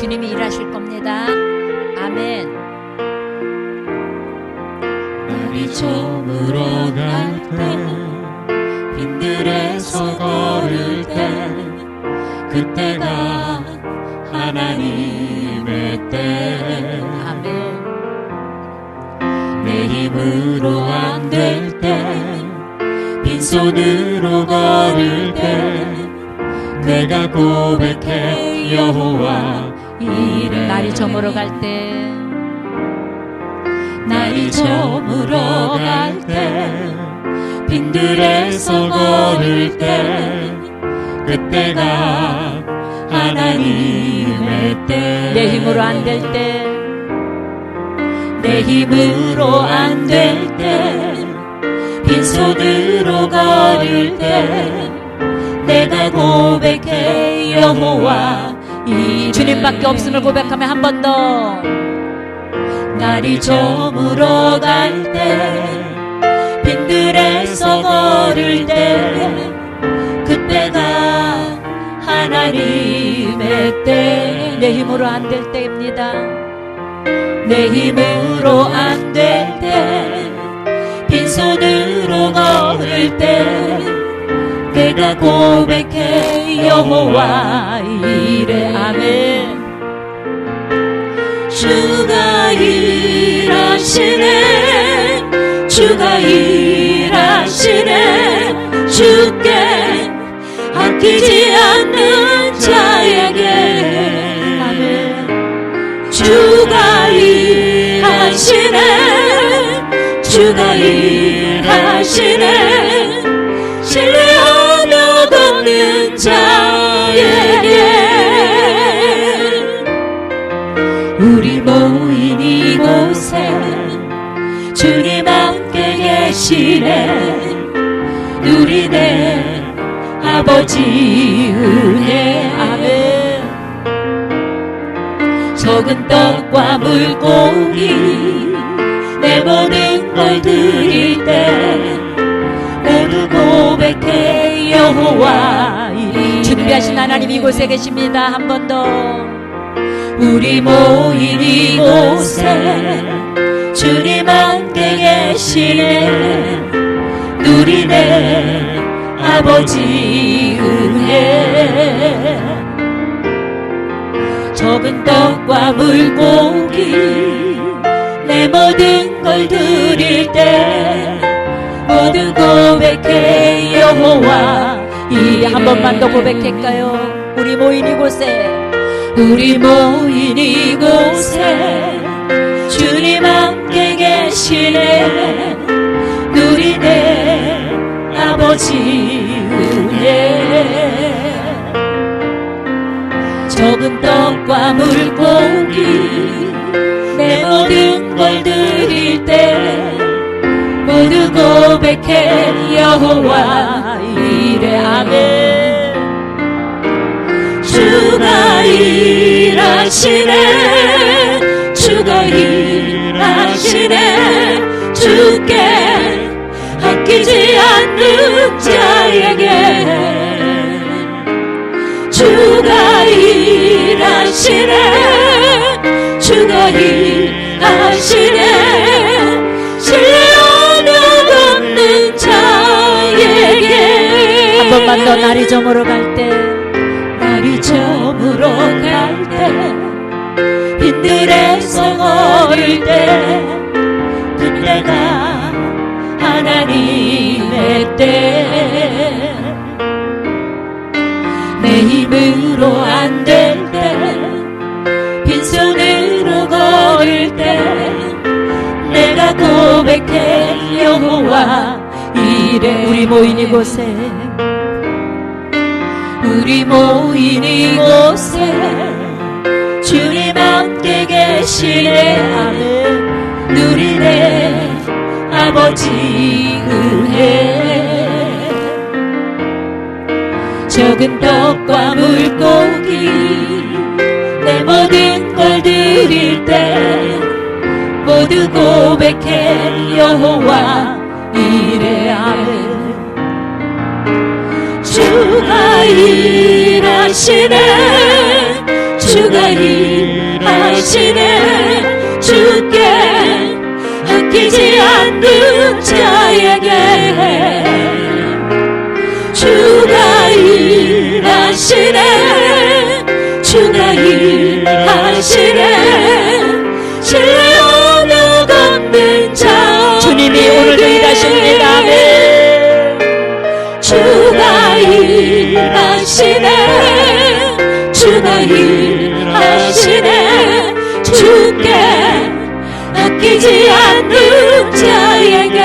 주님이 일하실 겁니다. 아멘. 날이 저물어 갈 때 빈들에서 걸을 때 그때가 하나님의 때. 아멘. 내 힘으로 안 될 때 빈손으로 걸을 때 내가 고백해 여호와 이래. 날이 저물어 갈 때, 날이 저물어 갈 때 빈들에서 걸을 때 그때가 하나님의 때. 내 힘으로 안 될 때, 내 힘으로 안 될 때 빈손으로 걸을 때 내가 고백해 여호와 이래. 주님밖에 없음을 고백하며 한 번 더. 날이 저물어 갈 때 빈들에서 걸을 때 그때가 하나님의 때. 내 힘으로 안 될 때입니다. 내 힘으로 안 될 때 빈손으로 걸을 때 내가 고백해 여호와 이래. 아멘. 주가 일하시네, 주가 일하시네. 주께 아끼지 않는 자에게. 아멘. 주가 일하시네, 주가 일하시네. 신뢰하며 걷는 자에게. 우리 모인 이곳에 주님 함께 계시네. 누리네 아버지 은혜. 아멘. 적은 떡과 물고기 내 모든 걸 드릴 때 모두 고백해 여호와 이래. 준비하신 하나님 이곳에 계십니다. 한 번 더. 우리 모인 이곳에 주님 함께 계시네. 누리네 아버지 은혜. 적은 떡과 물고기 내 모든 걸 드릴 때 모두 고백해 여호와 이래. 한 번만 더 고백할까요? 우리 모인 이곳에, 우리 모인 이곳에 주님 함께 계시네. 누리네 아버지 은혜. 적은 떡과 물고기 내 모든 걸 드릴 때 모두 고백해 여호와 이래. 아멘. 주가 일하시네, 주가 일하시네. 주께 아끼지 않는 자에게. 주가 일하시네, 주가 일하시네. 신뢰하며 걷는 자에게. 한 번만 더. 날이 저물어 갈 때, 날이 저물어 갈 때 빈들에서 걸을 때 그때가 하나님의 때. 내 힘으로 안 될 때 빈손으로 걸을 때 내가 고백해 여호와 이래. 우리 모인 이곳에, 우리 모인 이곳에 주님 함께 계시네. 아멘. 누리네 아버지 은혜. 적은 떡과 물고기 내 모든 걸 드릴 때 모두 고백해 여호와 이래. 아멘. 주가 일하시네, 주가 일하시네. 하시네 주께 아끼지 않는 자에게 주가 일하시네 주가 일하시네 신뢰 어느 없는 자 주님이 오늘도 일하십니다. 아멘. 주가 일하시네 주가 일하시네 주께 아끼지 않는 자에게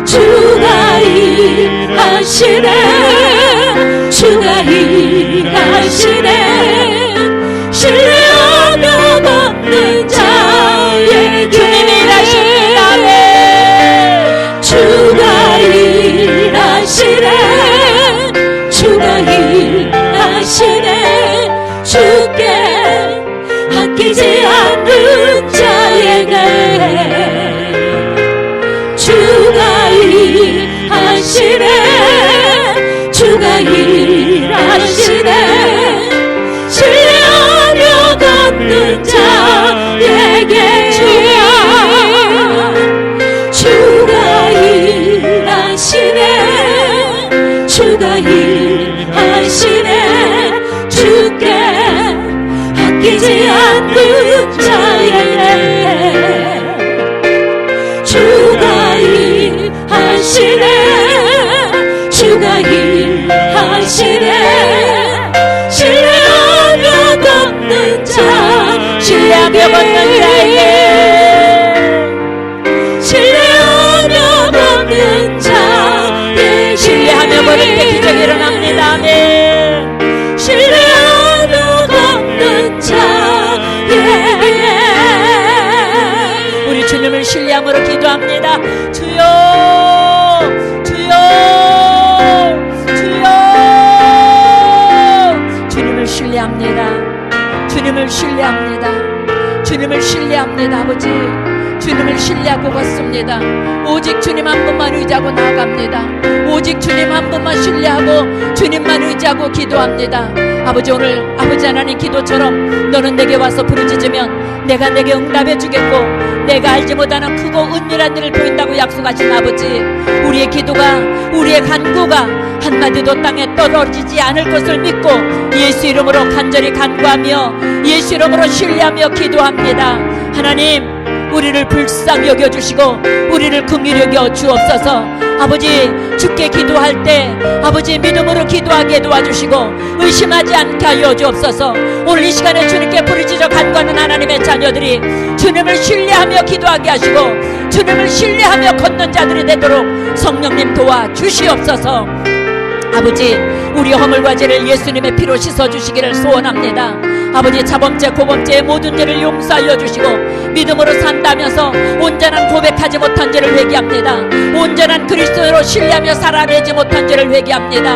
주가 일하시네 주가 일하시네 신뢰 어느 없는 자에게 주님이 일하십니다. 아멘. 주가 일하시네 주가 일하시네 주께 아끼지 않는 자에게 주가 일하시네 주가 일하시네 신뢰 어느 없는 자에게 주가 일하시네 주가 일하시네 주께 아끼지 않는 자에게 주가 일하시네 주가 일하시네 신뢰 어느 없는 자 신뢰하며 걷는 자에게 신뢰 어느 없는 자에게 신뢰하며 걸을 때 기적이 일어납니다. 아멘. 신뢰 어느 없는 자에게 우리 주님을 신뢰함으로 기도합니다. 주여 주여 주여 주님을 신뢰합니다. 주님을 신뢰합니다. 주님을 신뢰합니다. 아버지 주님을 신뢰하고 걷습니다. 오직 주님 한 분만 의지하고 나아갑니다. 오직 주님 한 분만 신뢰하고 주님만 의지하고 기도합니다. 아버지 오늘 아버지 하나님 기도처럼 너는 내게 와서 부르짖으면 내가 내게 응답해 주겠고 내가 알지 못하는 크고 은밀한 일을 보인다고 약속하신 아버지 우리의 기도가 우리의 간구가 한마디도 땅에 떨어지지 않을 것을 믿고 예수 이름으로 간절히 간구하며 예수 이름으로 신뢰하며 기도합니다. 하나님 우리를 불쌍히 여겨주시고 우리를 긍휼히 여겨 주옵소서. 아버지 주께 기도할 때 아버지 믿음으로 기도하게 도와주시고 의심하지 않게 하여 주옵소서. 오늘 이 시간에 주님께 부르짖어 간구하는 하나님의 자녀들이 주님을 신뢰하며 기도하게 하시고 주님을 신뢰하며 걷는 자들이 되도록 성령님 도와주시옵소서. 아버지 우리 허물과 죄를 예수님의 피로 씻어주시기를 소원합니다. 아버지 자범죄 고범죄의 모든 죄를 용서하여 주시고 믿음으로 산다면서 온전한 고백하지 못한 죄를 회개합니다. 온전한 그리스도로 신뢰하며 살아내지 못한 죄를 회개합니다.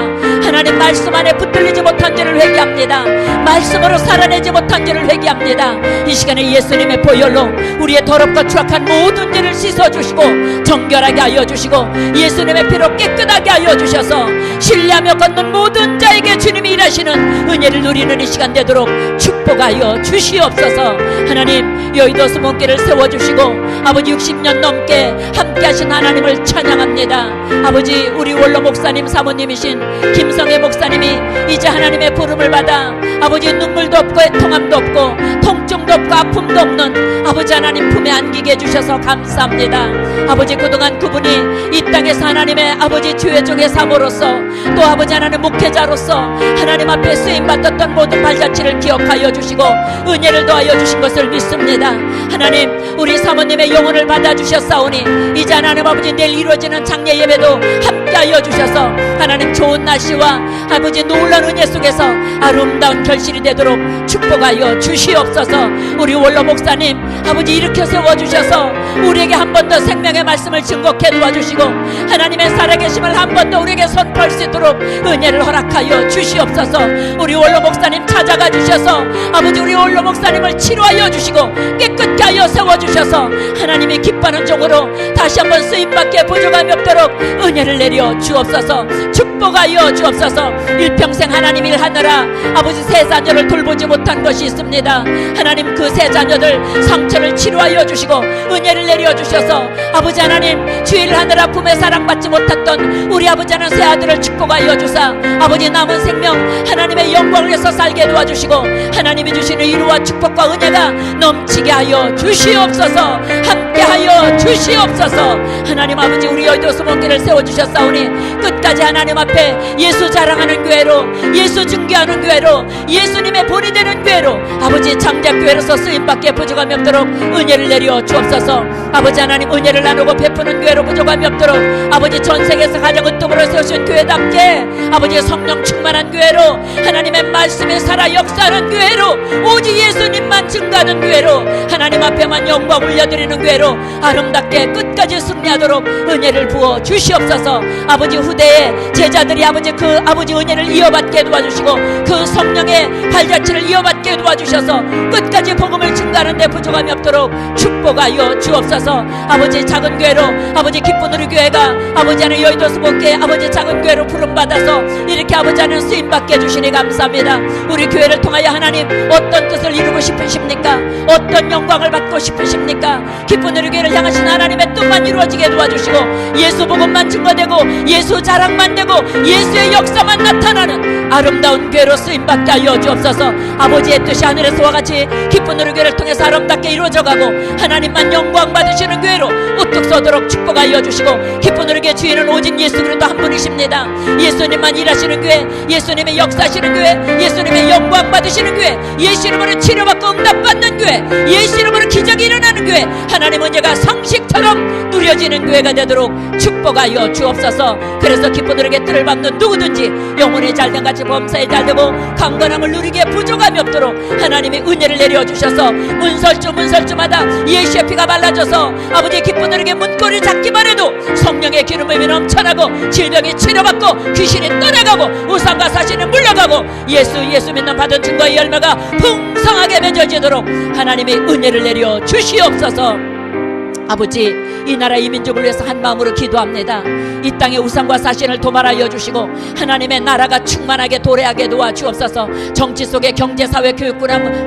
하나님 말씀 안에 붙들리지 못한 죄를 회개합니다. 말씀으로 살아내지 못한 죄를 회개합니다. 이 시간에 예수님의 보혈로 우리의 더럽고 추악한 모든 죄를 씻어주시고 정결하게 하여 주시고 예수님의 피로 깨끗하게 하여 주셔서 신뢰하며 걷는 모든 자에게 주님이 일하시는 은혜를 누리는 이 시간 되도록 축복하여 주시옵소서. 하나님 여의도 수문교를 세워주시고 아버지 60년 넘게 함께하신 하나님을 찬양합니다. 아버지 우리 원로 목사님 사모님이신 김성애 목사님이 이제 하나님의 부름을 받아 아버지 눈물도 없고 애통함도 없고 통증도 없고 아픔도 없는 아버지 하나님 품에 안기게 해주셔서 감사합니다. 아버지 그동안 그분이 이 땅에서 하나님의 아버지 주회종의 사모로서 또 아버지 하나님 목회자로서 하나님 앞에 쓰임받았던 모든 발자취를 기억하여 주시고 은혜를 더하여 주신 것을 믿습니다. 하나님 우리 사모님의 영혼을 받아주셨사오니 이제 하나님 아버지 내일 이루어지는 장례 예배도 함께하여 주셔서 하나님 좋은 날씨와 아버지 놀라운 은혜 속에서 아름다운 결실이 되도록 축복하여 주시옵소서. 우리 원로 목사님 아버지 일으켜 세워주셔서 우리에게 한 번 더 생명의 말씀을 증거케 도와주시고 하나님의 살아계심을 한 번 더 우리에게 선포할 수 있도록 은혜를 허락하여 주시옵소서. 우리 원로 목사님 찾아가 주셔서 아버지 우리 원로 목사님을 치료하여 주시고 깨끗게 하여 세워주셔서 하나님이 기뻐하는 종으로 다시 한번 쓰임받게 부족함이 없도록 은혜 은혜를 내려 주옵소서. 축복하여 주옵소서. 일평생 하나님 일하느라 아버지 세 자녀를 돌보지 못한 것이 있습니다. 하나님 그 세 자녀들 상처를 치료하여 주시고 은혜를 내려 주셔서 아버지 하나님 주일을 하느라 꿈에 사랑받지 못했던 우리 아버지 하나님 새 아들을 축복하여 주사 아버지 남은 생명 하나님의 영광을 위해서 살게 도와주시고 하나님이 주시는 위로와 축복과 은혜가 넘치게 하여 주시옵소서. 함께하여 주시옵소서. 하나님 아버지 우리 여의도 수목교를 세워주셨사오니 끝까지 하나님 앞에 예수 자랑하는 교회로 예수 증거하는 교회로 예수님의 본이 되는 교회로 아버지 장작교회로서 쓰임받게 부족함이 없도록 은혜를 내려 주옵소서. 아버지 하나님 은혜를 나누고 베푸는 교회로 부족함이 없도록 아버지 전세계에서 가장 으뜸으로 세우신 교회답게 아버지의 성령 충만한 교회로 하나님의 말씀에 살아 역사하는 교회로 오직 예수님만 증거하는 교회로 하나님 앞에만 영광 올려드리는 교회로 아름답게 끝까지 승리하도록 은혜를 부어 주시옵소서. 아버지 후대에 제자들이 아버지 그 아버지 은혜를 이어받게 도와주시고 그 성령의 발자취를 이어받게 도와주셔서 끝까지 복음을 증거하는 데 부족함이 없도록 축복하여 주옵소서. 아버지 작은 교회로 아버지 기쁜 우리 교회가 아버지 하는 여의도 수목교회 아버지 작은 교회로 부름받아서 이렇게 아버지 하는 쓰임받게 해주시니 감사합니다. 우리 교회를 통하여 하나님 어떤 뜻을 이루고 싶으십니까? 어떤 영광을 받고 싶으십니까? 기쁜 우리 교회를 향하신 하나님의 뜻만 이루어지게 도와주시고 예수 복음만 증거되고 예수 자랑만 되고 예수의 역사만 나타나는 아름다운 교회로 쓰임받게 하여 주옵소서. 아버지의 뜻이 하늘에서와 같이 기쁜 우리 교회를 통해서 아름답게 이루어져가고 하나님만 영광 받으시는 교회로 우뚝 서도록 축복하여 주시고 기쁜 우리 교회 주인은 오직 예수 그리스도 한 분이십니다. 예수님만 일하시는 교회 예수님의 역사하시는 교회 예수님의 영광 받으시는 교회 예수 이름으로 치료받고 응답받는 교회 예수 이름으로 기적이 일어나는 교회 하나님 은혜가 상식처럼 누려지는 교회가 되도록 축복하여 주옵소서. 그래서 기쁜 우리에게 뜰을 밟는 누구든지 영혼이 잘된 같이 범사에 잘되고 강건함을 누리기에 부족함이 없도록 하나님의 은혜를 내려주셔서 문설주마다 예수의 피가 발라져서 아버지의 기쁜 우리에게 문고리 잡기만 해도 성령의 기름이 넘쳐나고 질병이 치료받고 귀신이 떠나가고 우상과 사신이 물러가고 예수 믿는 받은 증거의 열매가 풍성하게 맺어지도록 하나님의 은혜를 내려 주시옵소서. 아버지 이 나라 이 민족을 위해서 한 마음으로 기도합니다. 이 땅의 우상과 사신을 도말하여 주시고 하나님의 나라가 충만하게 도래하게 도와주옵소서. 정치 속에 경제 사회 교육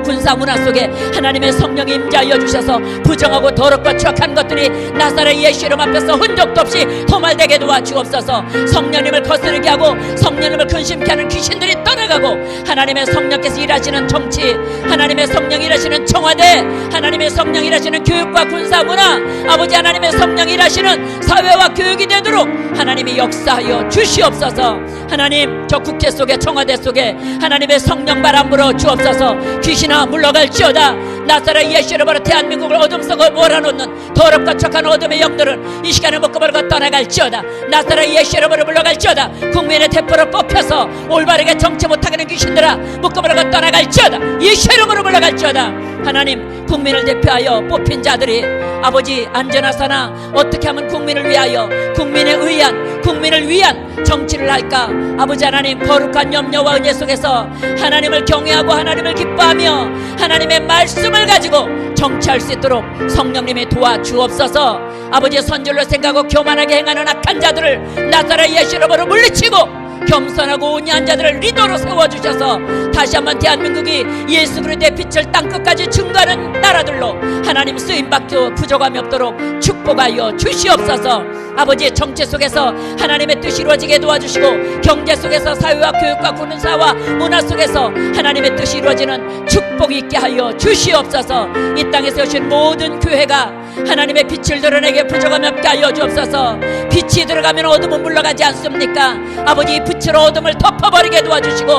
군사 문화 속에 하나님의 성령이 임재하여 주셔서 부정하고 더럽고 추악한 것들이 나사렛 예수 이름 앞에서 흔적도 없이 도말되게 도와주옵소서. 성령님을 거스르게 하고 성령님을 근심케 하는 귀신들이 떠나가고 하나님의 성령께서 일하시는 정치 하나님의 성령이 일하시는 청와대 하나님의 성령이 일하시는 교육과 군사 문화 아버지 하나님의 성령이 일하시는 사회와 교육이 되도록 하나님이 역사하여 주시옵소서. 하나님 저 국회 속에 청와대 속에 하나님의 성령 바람 불어 주옵소서. 귀신아 물러갈지어다. 나사렛 예수 이름으로 대한민국을 어둠 속에 몰아놓는 더럽고 척한 어둠의 영들은 이 시간에 묶어버리고 떠나갈지어다. 나사렛 예수 이름으로 물러갈지어다. 국민의 대표로 뽑혀서 올바르게 정치 못하는 귀신들아 묶어버리고 떠나갈지어다. 예수 이름으로 물러갈지어다. 하나님 국민을 대표하여 뽑힌 자들이 아버지 안전하사나 어떻게 하면 국민을 위하여 국민을 위한 정치를 할까. 아버지 하나님 거룩한 염려와 은혜 속에서 하나님을 경외하고 하나님을 기뻐하며 하나님의 말씀을 가지고 정치할 수 있도록 성령님이 도와주옵소서. 아버지의 선줄로 생각하고 교만하게 행하는 악한 자들을 나사렛 예수 이름으로 물리치고 겸손하고 온유한 자들을 리더로 세워주셔서 다시 한번 대한민국이 예수 그리스도의 빛을 땅끝까지 증거하는 나라들로 하나님 쓰임받고 부족함이 없도록 축복하여 주시옵소서. 아버지의 정치 속에서 하나님의 뜻이 이루어지게 도와주시고 경제 속에서 사회와 교육과 군사와 문화 속에서 하나님의 뜻이 이루어지는 축복이 있게 하여 주시옵소서. 이 땅에 세우신 모든 교회가 하나님의 빛을 드러내게 부족함이 없게 하여 주옵소서. 빛이 들어가면 어둠은 물러가지 않습니까? 아버지 이 빛으로 어둠을 덮어버리게 도와주시고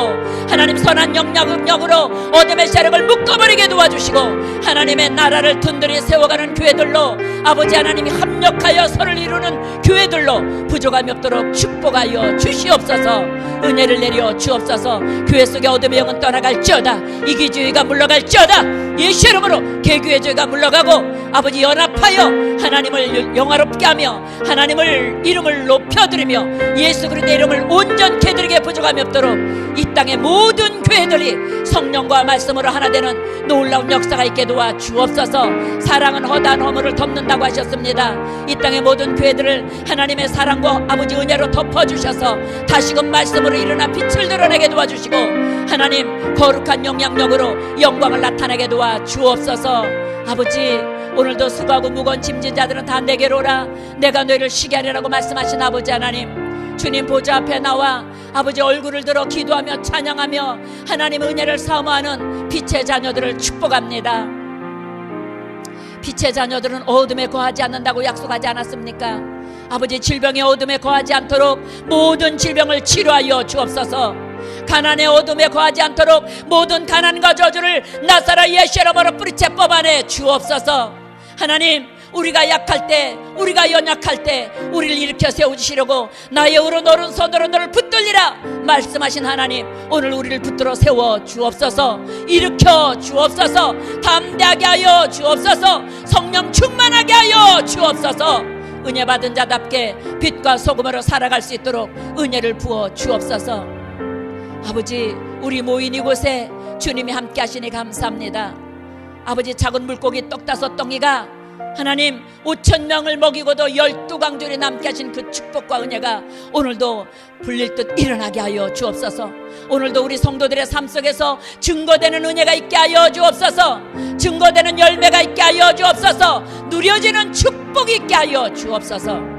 하나님 선한 영향으로 어둠의 세력을 묶어버리게 도와주시고 하나님의 나라를 든든히 세워가는 교회들로 아버지 하나님이 합력하여 서를 이루는 교회들로 부족함이 없도록 축복하여 주시옵소서. 은혜를 내려 주옵소서. 교회 속의 어둠의 영은 떠나갈지어다. 이기주의가 물러갈지어다. 예수 이름으로 개교회주의가 물러가고 아버지 연합하여 하나님을 영화롭게 하며 하나님을 주님을 이름을 높여드리며 예수 그리스도의 이름을 온전케 드리게 부족함이 없도록 이 땅의 모든 교회들이 성령과 말씀으로 하나 되는 놀라운 역사가 있게 도와 주옵소서. 사랑은 허다한 허물을 덮는다고 하셨습니다. 이 땅의 모든 교회들을 하나님의 사랑과 아버지 은혜로 덮어주셔서 다시금 말씀으로 일어나 빛을 드러내게 도와주시고 하나님 거룩한 영향력으로 영광을 나타내게 도와 주옵소서. 아버지 오늘도 수고하고 무거운 짐진 자들은 다 내게로 오라. 내가 너희를 쉬게 하리라고 말씀하신 아버지 하나님, 주님 보좌 앞에 나와 아버지 얼굴을 들어 기도하며 찬양하며 하나님의 은혜를 사모하는 빛의 자녀들을 축복합니다. 빛의 자녀들은 어둠에 거하지 않는다고 약속하지 않았습니까? 아버지 질병의 어둠에 거하지 않도록 모든 질병을 치료하여 주옵소서. 가난의 어둠에 거하지 않도록 모든 가난과 저주를 나사렛 예수 이름으로 뿌리째 뽑아내 주옵소서. 하나님 우리가 약할 때 우리가 연약할 때 우리를 일으켜 세우시려고 나의 오른손으로 너를 붙들리라 말씀하신 하나님, 오늘 우리를 붙들어 세워 주옵소서. 일으켜 주옵소서. 담대하게 하여 주옵소서. 성령 충만하게 하여 주옵소서. 은혜 받은 자답게 빛과 소금으로 살아갈 수 있도록 은혜를 부어 주옵소서. 아버지 우리 모인 이곳에 주님이 함께 하시니 감사합니다. 아버지 작은 물고기 떡 5덩이가 하나님 5,000명을 먹이고도 12강줄이 남게 하신 그 축복과 은혜가 오늘도 불릴 듯 일어나게 하여 주옵소서. 오늘도 우리 성도들의 삶 속에서 증거되는 은혜가 있게 하여 주옵소서. 증거되는 열매가 있게 하여 주옵소서. 누려지는 축복이 있게 하여 주옵소서.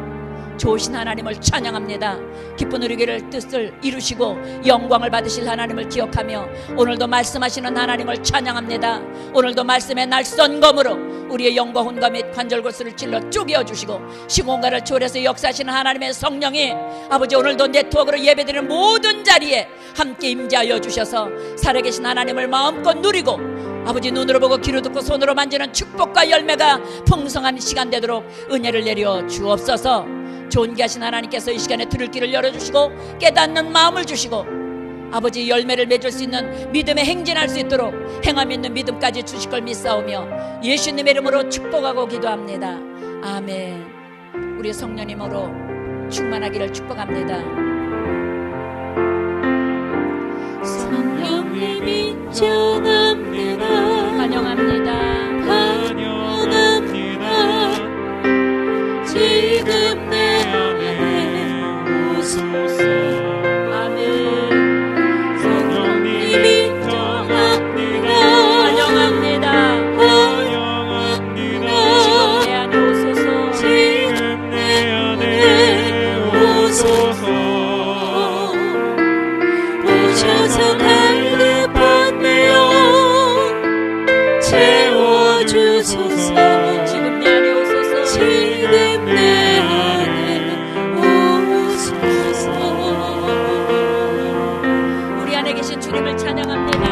좋으신 하나님을 찬양합니다. 기쁜 우리 교회를 뜻을 이루시고 영광을 받으실 하나님을 기억하며 오늘도 말씀하시는 하나님을 찬양합니다. 오늘도 말씀의 날선 검으로 우리의 영과 혼과 및 관절골수를 찔러 쪼개어주시고 시공간을 초월해서 역사하시는 하나님의 성령이 아버지 오늘도 네트워크로 예배드리는 모든 자리에 함께 임재하여 주셔서 살아계신 하나님을 마음껏 누리고 아버지 눈으로 보고 귀로 듣고 손으로 만지는 축복과 열매가 풍성한 시간 되도록 은혜를 내려 주옵소서. 존귀하신 하나님께서 이 시간에 들을 길을 열어주시고 깨닫는 마음을 주시고 아버지 열매를 맺을 수 있는 믿음에 행진할 수 있도록 행함 있는 믿음까지 주실 걸 믿사오며 예수님의 이름으로 축복하고 기도합니다. 아멘. 우리 성령님으로 충만하기를 축복합니다. 성령님 인정합니다. 환영합니다. 환영합니다. 지금 내 안에 오소서. 아멘. 성령님 인정합니다. 환영합니다. 환영합니다. 지금 내 안에 오소서. 지금 내 안에 오소서. 오셔서 갈급한 내 영 채워주소서. 지금 내 안에 오소서. 지금 내 안에 오소서. 우리 안에 계신 주님을 찬양합니다.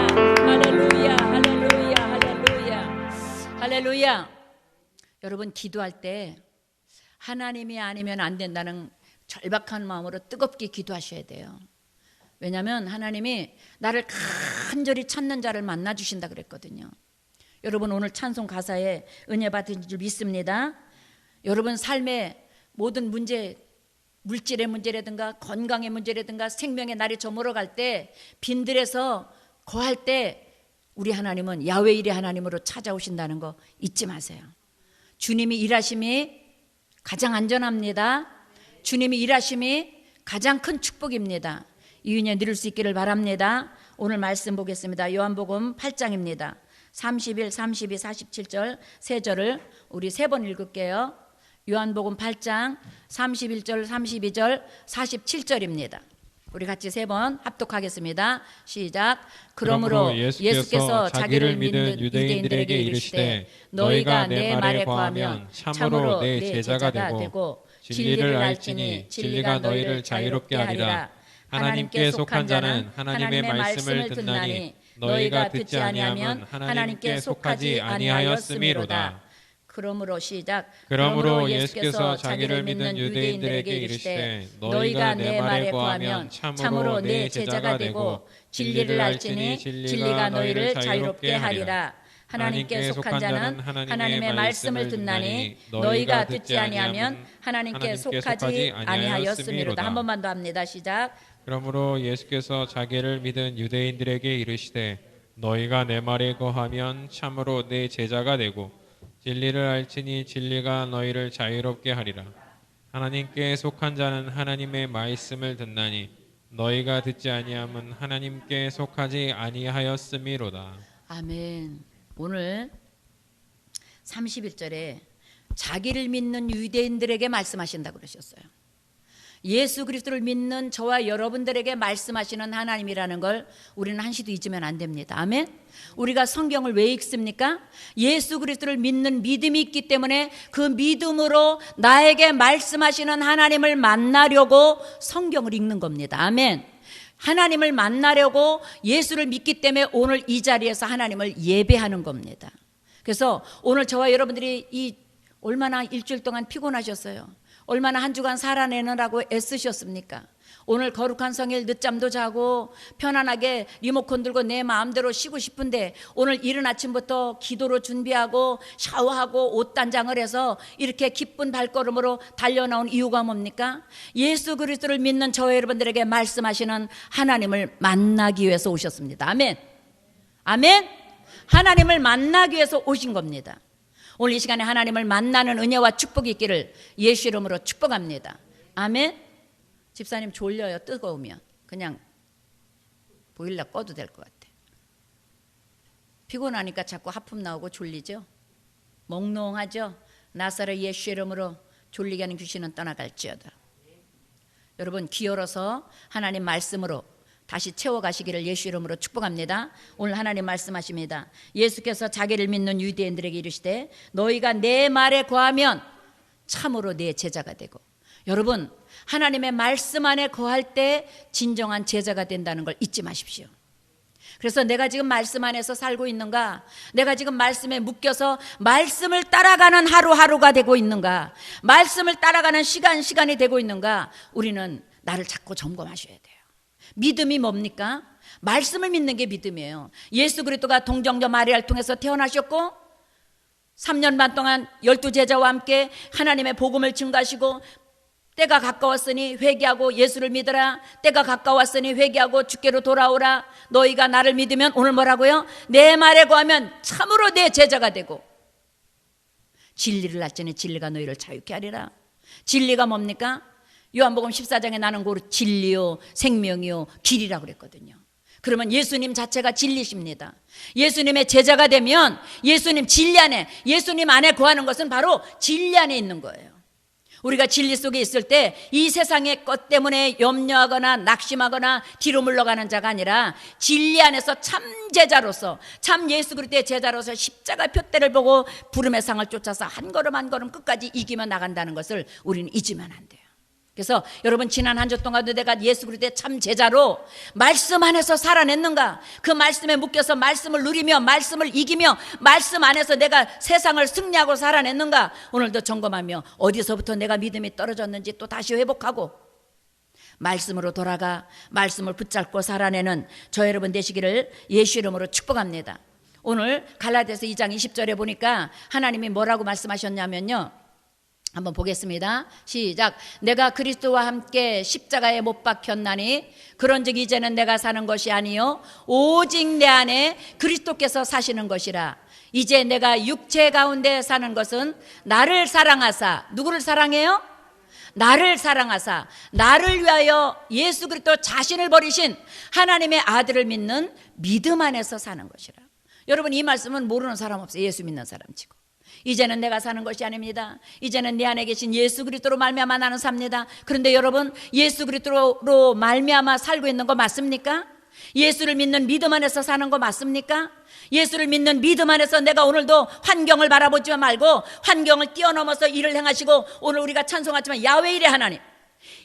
할렐루야, 할렐루야, 할렐루야, 할렐루야. 여러분 기도할 때 하나님이 아니면 안 된다는 절박한 마음으로 뜨겁게 기도하셔야 돼요. 왜냐하면 하나님이 나를 간절히 찾는 자를 만나 주신다 그랬거든요. 여러분 오늘 찬송 가사에 은혜 받은 줄 믿습니다. 여러분 삶의 모든 문제, 물질의 문제라든가 건강의 문제라든가 생명의 날이 저물어갈 때 빈들에서 거할 때 우리 하나님은 야훼 일의 하나님으로 찾아오신다는 거 잊지 마세요. 주님이 일하심이 가장 안전합니다. 주님이 일하심이 가장 큰 축복입니다. 이 은혜 누릴 수 있기를 바랍니다. 오늘 말씀 보겠습니다. 요한복음 8장입니다. 31, 32, 47절 세 절을 우리 3번 읽을게요. 요한복음 8장 31절, 32절, 47절입니다. 우리 같이 3번 합독하겠습니다. 시작. 그러므로 예수께서 자기를 믿는 유대인들에게 이르시되 너희가 내 말에 거하면 참으로 내 제자가 되고 진리를 알지니 진리가 너희를 자유롭게 하리라. 하나님께 속한 자는 하나님의 말씀을 듣나니 너희가 듣지 아니하면 하나님께 속하지 아니하였음이로다. 그러므로 시작. 그러므로 예수께서 자기를 믿는 유대인들에게 이르시되 너희가 내 말에 거하면 참으로 내 제자가 되고 진리를 알지니 진리가 너희를 자유롭게 하리라. 하나님께 속한 자는 하나님의 말씀을 듣나니 너희가 듣지 아니하면 하나님께 속하지 아니하였음이로다. 한 번만 더 합니다. 시작. 그러므로 예수께서 자기를 믿은 유대인들에게 이르시되 너희가 내 말에 거하면 참으로 내 제자가 되고 진리를 알지니 진리가 너희를 자유롭게 하리라. 하나님께 속한 자는 하나님의 말씀을 듣나니 너희가 듣지 아니하면 하나님께 속하지 아니하였음이로다. 아멘. 오늘 31절에 자기를 믿는 유대인들에게 말씀하신다고 그러셨어요. 예수 그리스도를 믿는 저와 여러분들에게 말씀하시는 하나님이라는 걸 우리는 한시도 잊으면 안 됩니다. 아멘. 우리가 성경을 왜 읽습니까? 예수 그리스도를 믿는 믿음이 있기 때문에 그 믿음으로 나에게 말씀하시는 하나님을 만나려고 성경을 읽는 겁니다. 아멘. 하나님을 만나려고 예수를 믿기 때문에 오늘 이 자리에서 하나님을 예배하는 겁니다. 그래서 오늘 저와 여러분들이 얼마나 일주일 동안 피곤하셨어요. 얼마나 한 주간 살아내느라고 애쓰셨습니까? 오늘 거룩한 성일 늦잠도 자고 편안하게 리모컨 들고 내 마음대로 쉬고 싶은데 오늘 이른 아침부터 기도로 준비하고 샤워하고 옷 단장을 해서 이렇게 기쁜 발걸음으로 달려나온 이유가 뭡니까? 예수 그리스도를 믿는 저와 여러분들에게 말씀하시는 하나님을 만나기 위해서 오셨습니다. 아멘. 아멘. 하나님을 만나기 위해서 오신 겁니다. 오늘 이 시간에 하나님을 만나는 은혜와 축복이 있기를 예수 이름으로 축복합니다. 아멘. 집사님 졸려요. 뜨거우면 그냥 보일러 꺼도 될 것 같아. 피곤하니까 자꾸 하품 나오고 졸리죠. 몽롱하죠. 나사렛 예수 이름으로 졸리게 하는 귀신은 떠나갈지어다. 여러분 귀 열어서 하나님 말씀으로 다시 채워가시기를 예수 이름으로 축복합니다. 오늘 하나님 말씀하십니다. 예수께서 자기를 믿는 유대인들에게 이르시되 너희가 내 말에 거하면 참으로 내 제자가 되고. 여러분 하나님의 말씀 안에 거할 때 진정한 제자가 된다는 걸 잊지 마십시오. 그래서 내가 지금 말씀 안에서 살고 있는가? 내가 지금 말씀에 묶여서 말씀을 따라가는 하루하루가 되고 있는가? 말씀을 따라가는 시간이 되고 있는가? 우리는 나를 자꾸 점검하셔야 돼요. 믿음이 뭡니까? 말씀을 믿는 게 믿음이에요. 예수 그리스도가 동정녀 마리아를 통해서 태어나셨고 3년 반 동안 12제자와 함께 하나님의 복음을 증거하시고 때가 가까웠으니 회개하고 예수를 믿으라. 때가 가까웠으니 회개하고 주께로 돌아오라. 너희가 나를 믿으면 오늘 뭐라고요? 내 말에 거하면 참으로 내 제자가 되고 진리를 알지니 진리가 너희를 자유케 하리라. 진리가 뭡니까? 요한복음 14장에 나는 곧 진리요 생명이요 길이라고 그랬거든요. 그러면 예수님 자체가 진리십니다. 예수님의 제자가 되면 예수님 진리 안에, 예수님 안에 거하는 것은 바로 진리 안에 있는 거예요. 우리가 진리 속에 있을 때 이 세상의 것 때문에 염려하거나 낙심하거나 뒤로 물러가는 자가 아니라 진리 안에서 참 제자로서, 참 예수 그리스도의 제자로서 십자가 표대를 보고 부름의 상을 쫓아서 한 걸음 한 걸음 끝까지 이기며 나간다는 것을 우리는 잊으면 안 돼요. 그래서 여러분 지난 한 주 동안도 내가 예수 그리스도의 참 제자로 말씀 안에서 살아냈는가? 그 말씀에 묶여서 말씀을 누리며 말씀을 이기며 말씀 안에서 내가 세상을 승리하고 살아냈는가? 오늘도 점검하며 어디서부터 내가 믿음이 떨어졌는지 또 다시 회복하고 말씀으로 돌아가 말씀을 붙잡고 살아내는 저 여러분 되시기를 예수 이름으로 축복합니다. 오늘 갈라디아서 2장 20절에 보니까 하나님이 뭐라고 말씀하셨냐면요, 한번 보겠습니다. 시작. 내가 그리스도와 함께 십자가에 못 박혔나니 그런즉 이제는 내가 사는 것이 아니요 오직 내 안에 그리스도께서 사시는 것이라. 이제 내가 육체 가운데 사는 것은 나를 사랑하사, 누구를 사랑해요? 나를 사랑하사 나를 위하여 예수 그리스도 자신을 버리신 하나님의 아들을 믿는 믿음 안에서 사는 것이라. 여러분 이 말씀은 모르는 사람 없어요. 예수 믿는 사람 치고. 이제는 내가 사는 것이 아닙니다. 이제는 내 안에 계신 예수 그리스도로 말미암아 나는 삽니다. 그런데 여러분 예수 그리스도로 말미암아 살고 있는 거 맞습니까? 예수를 믿는 믿음 안에서 사는 거 맞습니까? 예수를 믿는 믿음 안에서 내가 오늘도 환경을 바라보지 말고 환경을 뛰어넘어서 일을 행하시고, 오늘 우리가 찬송하지만 야훼 일의 하나님,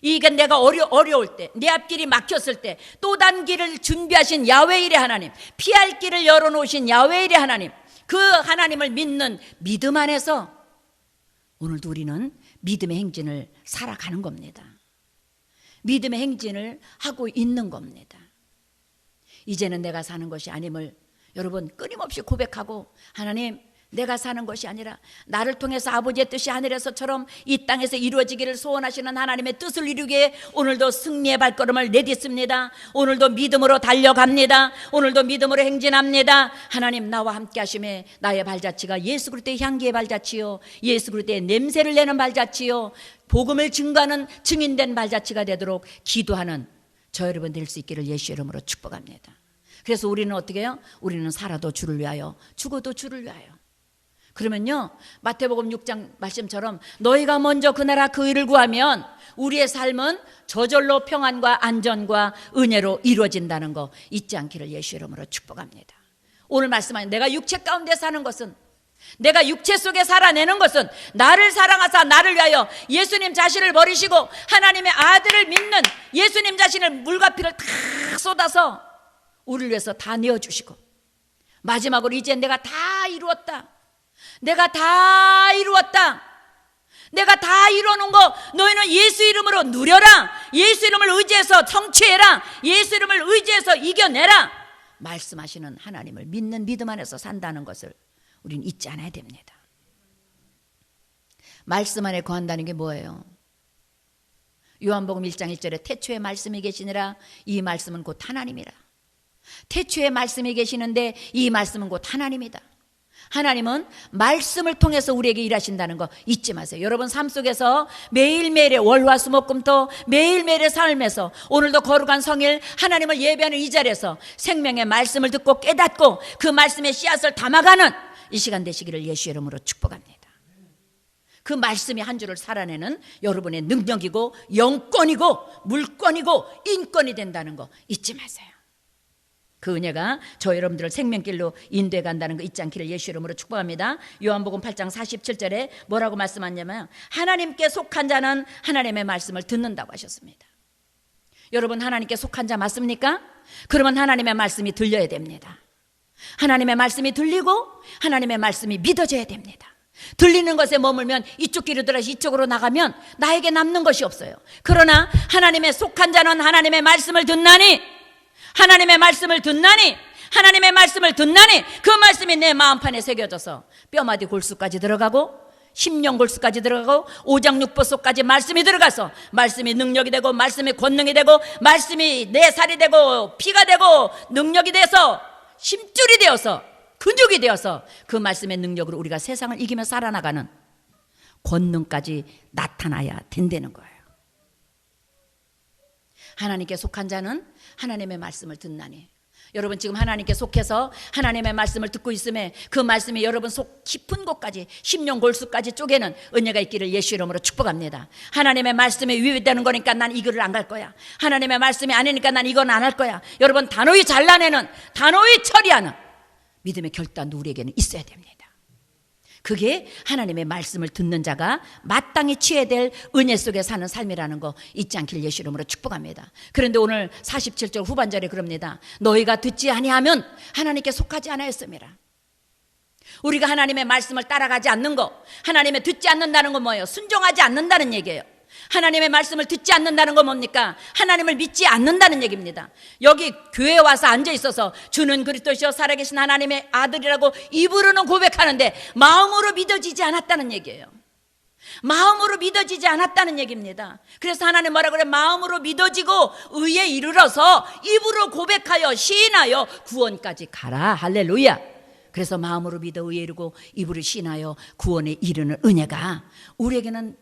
이게 내가 어려울 때, 내 앞길이 막혔을 때 또 다른 길을 준비하신 야훼 일의 하나님, 피할 길을 열어놓으신 야훼 일의 하나님, 그 하나님을 믿는 믿음 안에서 오늘도 우리는 믿음의 행진을 살아가는 겁니다. 믿음의 행진을 하고 있는 겁니다. 이제는 내가 사는 것이 아님을 여러분 끊임없이 고백하고 하나님 내가 사는 것이 아니라 나를 통해서 아버지의 뜻이 하늘에서처럼 이 땅에서 이루어지기를 소원하시는 하나님의 뜻을 이루기 위해 오늘도 승리의 발걸음을 내딛습니다. 오늘도 믿음으로 달려갑니다. 오늘도 믿음으로 행진합니다. 하나님 나와 함께 하심에 나의 발자취가 예수 그리스도의 향기의 발자취요 예수 그리스도의 냄새를 내는 발자취요 복음을 증거하는 증인된 발자취가 되도록 기도하는 저 여러분 될 수 있기를 예수 이름으로 축복합니다. 그래서 우리는 어떻게 해요? 우리는 살아도 주를 위하여 죽어도 주를 위하여. 그러면요 마태복음 6장 말씀처럼 너희가 먼저 그 나라 그 의를 구하면 우리의 삶은 저절로 평안과 안전과 은혜로 이루어진다는 거 잊지 않기를 예수 이름으로 축복합니다. 오늘 말씀하신 내가 육체 가운데 사는 것은 내가 육체 속에 살아내는 것은 나를 사랑하사 나를 위하여 예수님 자신을 버리시고 하나님의 아들을 믿는 예수님 자신을 물과 피를 다 쏟아서 우리를 위해서 다 내어주시고 마지막으로 이제 내가 다 이루었다. 내가 다 이루었다. 내가 다 이루어놓은 거 너희는 예수 이름으로 누려라. 예수 이름을 의지해서 성취해라. 예수 이름을 의지해서 이겨내라. 말씀하시는 하나님을 믿는 믿음 안에서 산다는 것을 우리는 잊지 않아야 됩니다. 말씀 안에 거한다는 게 뭐예요? 요한복음 1장 1절에 태초에 말씀이 계시니라 이 말씀은 곧 하나님이라. 태초에 말씀이 계시는데 이 말씀은 곧 하나님이다. 하나님은 말씀을 통해서 우리에게 일하신다는 거 잊지 마세요. 여러분 삶 속에서 매일매일의 월화수목금토 매일매일의 삶에서 오늘도 거룩한 성일 하나님을 예배하는 이 자리에서 생명의 말씀을 듣고 깨닫고 그 말씀의 씨앗을 담아가는 이 시간 되시기를 예수 이름으로 축복합니다. 그 말씀이 한 주를 살아내는 여러분의 능력이고 영권이고 물권이고 인권이 된다는 거 잊지 마세요. 그 은혜가 저 여러분들을 생명길로 인도해 간다는 거 잊지 않기를 예수 이름으로 축복합니다. 요한복음 8장 47절에 뭐라고 말씀하냐면 하나님께 속한 자는 하나님의 말씀을 듣는다고 하셨습니다. 여러분 하나님께 속한 자 맞습니까? 그러면 하나님의 말씀이 들려야 됩니다. 하나님의 말씀이 들리고 하나님의 말씀이 믿어져야 됩니다. 들리는 것에 머물면 이쪽 길로 들어서 이쪽으로 나가면 나에게 남는 것이 없어요. 그러나 하나님의 속한 자는 하나님의 말씀을 듣나니 하나님의 말씀을 듣나니 하나님의 말씀을 듣나니 그 말씀이 내 마음판에 새겨져서 뼈마디 골수까지 들어가고 심령 골수까지 들어가고 오장육부 속까지 말씀이 들어가서 말씀이 능력이 되고 말씀이 권능이 되고 말씀이 내 살이 되고 피가 되고 능력이 돼서 심줄이 되어서 근육이 되어서 그 말씀의 능력으로 우리가 세상을 이기며 살아나가는 권능까지 나타나야 된다는 거예요. 하나님께 속한 자는 하나님의 말씀을 듣나니 여러분 지금 하나님께 속해서 하나님의 말씀을 듣고 있음에 그 말씀이 여러분 속 깊은 곳까지 심령 골수까지 쪼개는 은혜가 있기를 예수 이름으로 축복합니다. 하나님의 말씀에 위배되는 거니까 난 이 길을 안 갈 거야. 하나님의 말씀이 아니니까 난 이건 안 할 거야. 여러분 단호히 잘라내는 단호히 처리하는 믿음의 결단도 우리에게는 있어야 됩니다. 그게 하나님의 말씀을 듣는 자가 마땅히 취해야 될 은혜 속에 사는 삶이라는 거 잊지 않길 예수 이름으로 축복합니다. 그런데 오늘 47절 후반절에 그럽니다. 너희가 듣지 아니하면 하나님께 속하지 않았습니다. 우리가 하나님의 말씀을 따라가지 않는 거, 하나님의 듣지 않는다는 건 뭐예요? 순종하지 않는다는 얘기예요. 하나님의 말씀을 듣지 않는다는 건 뭡니까? 하나님을 믿지 않는다는 얘기입니다. 여기 교회에 와서 앉아 있어서 주는 그리스도시요 살아계신 하나님의 아들이라고 입으로는 고백하는데 마음으로 믿어지지 않았다는 얘기예요. 마음으로 믿어지지 않았다는 얘기입니다. 그래서 하나님 뭐라 그래? 마음으로 믿어지고 의에 이르러서 입으로 고백하여 시인하여 구원까지 가라. 할렐루야. 그래서 마음으로 믿어 의에 이르고 입으로 시인하여 구원에 이르는 은혜가 우리에게는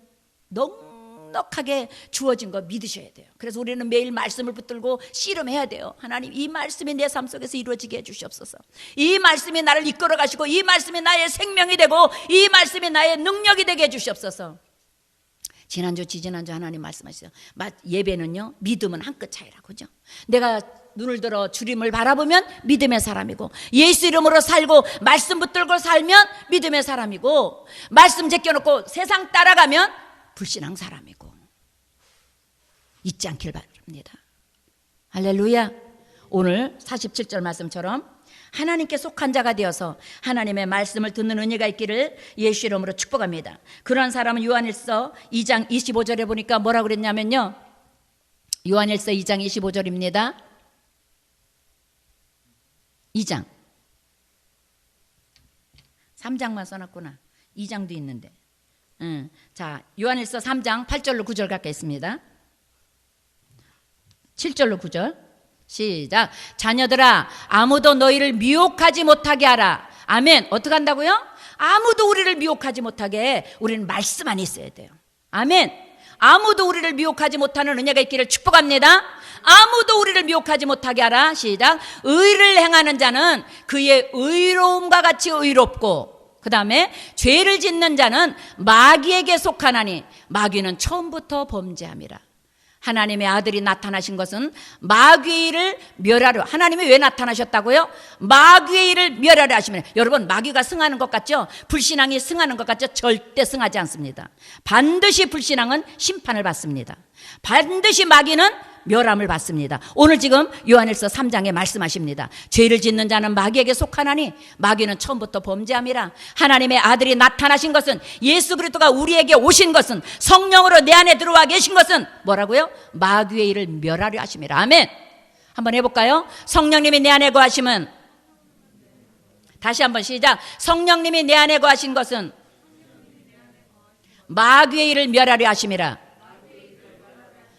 넉넉하게 주어진 거 믿으셔야 돼요. 그래서 우리는 매일 말씀을 붙들고 씨름해야 돼요. 하나님 이 말씀이 내 삶 속에서 이루어지게 해주시옵소서. 이 말씀이 나를 이끌어 가시고 이 말씀이 나의 생명이 되고 이 말씀이 나의 능력이 되게 해주시옵소서. 지난주 지지난주 하나님 말씀하셨어요. 예배는요 믿음은 한 끗 차이라고. 그죠? 내가 눈을 들어 주님을 바라보면 믿음의 사람이고 예수 이름으로 살고 말씀 붙들고 살면 믿음의 사람이고 말씀 제껴놓고 세상 따라가면 불신앙 사람이고 잊지 않길 바랍니다. 할렐루야. 오늘 47절 말씀처럼 하나님께 속한 자가 되어서 하나님의 말씀을 듣는 은혜가 있기를 예수 이름으로 축복합니다. 그런 사람은 요한일서 2장 25절에 보니까 뭐라고 그랬냐면요, 요한일서 2장 25절입니다. 2장 3장만 써놨구나. 2장도 있는데. 자, 요한일서 3장 8절로 9절 갖겠습니다. 7절로 9절 시작. 자녀들아, 아무도 너희를 미혹하지 못하게 하라. 아멘. 어떻게 한다고요? 아무도 우리를 미혹하지 못하게 해. 우리는 말씀 안에 있어야 돼요. 아멘. 아무도 우리를 미혹하지 못하는 은혜가 있기를 축복합니다. 아무도 우리를 미혹하지 못하게 하라. 시작. 의를 행하는 자는 그의 의로움과 같이 의롭고, 그 다음에 죄를 짓는 자는 마귀에게 속하나니 마귀는 처음부터 범죄함이라. 하나님의 아들이 나타나신 것은 마귀의 일을 멸하려. 하나님이 왜 나타나셨다고요? 마귀의 일을 멸하려 하시면. 여러분, 마귀가 승하는 것 같죠? 불신앙이 승하는 것 같죠? 절대 승하지 않습니다. 반드시 불신앙은 심판을 받습니다. 반드시 마귀는 멸함을 받습니다. 오늘 지금 요한일서 3장에 말씀하십니다. 죄를 짓는 자는 마귀에게 속하나니 마귀는 처음부터 범죄함이라. 하나님의 아들이 나타나신 것은, 예수 그리스도가 우리에게 오신 것은, 성령으로 내 안에 들어와 계신 것은 뭐라고요? 마귀의 일을 멸하려 하심이라. 아멘. 한번 해볼까요? 성령님이 내 안에 거하심은, 다시 한번 시작. 성령님이 내 안에 거하신 것은 마귀의 일을 멸하려 하심이라.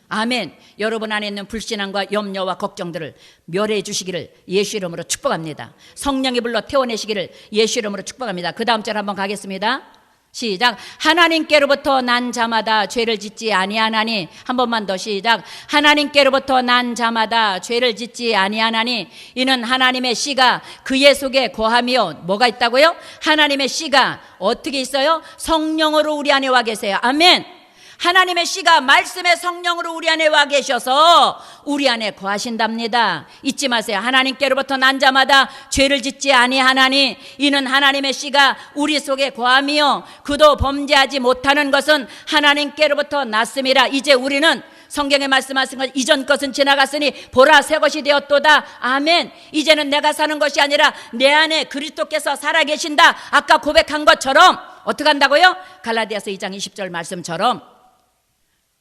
아멘. 여러분 안에 있는 불신앙과 염려와 걱정들을 멸해 주시기를 예수 이름으로 축복합니다. 성령이 불러 태워내시기를 예수 이름으로 축복합니다. 그 다음 절 한번 가겠습니다. 시작. 하나님께로부터 난 자마다 죄를 짓지 아니하나니. 한 번만 더 시작. 하나님께로부터 난 자마다 죄를 짓지 아니하나니 이는 하나님의 씨가 그의 속에 거하며. 뭐가 있다고요? 하나님의 씨가 어떻게 있어요? 성령으로 우리 안에 와 계세요. 아멘. 하나님의 씨가 말씀의 성령으로 우리 안에 와 계셔서 우리 안에 거하신답니다. 잊지 마세요. 하나님께로부터 난 자마다 죄를 짓지 아니하나니 이는 하나님의 씨가 우리 속에 거하며 그도 범죄하지 못하는 것은 하나님께로부터 났음이라. 이제 우리는 성경에 말씀하신 것, 이전 것은 지나갔으니 보라 새 것이 되었도다. 아멘. 이제는 내가 사는 것이 아니라 내 안에 그리스도께서 살아계신다. 아까 고백한 것처럼 어떻게 한다고요? 갈라디아서 2장 20절 말씀처럼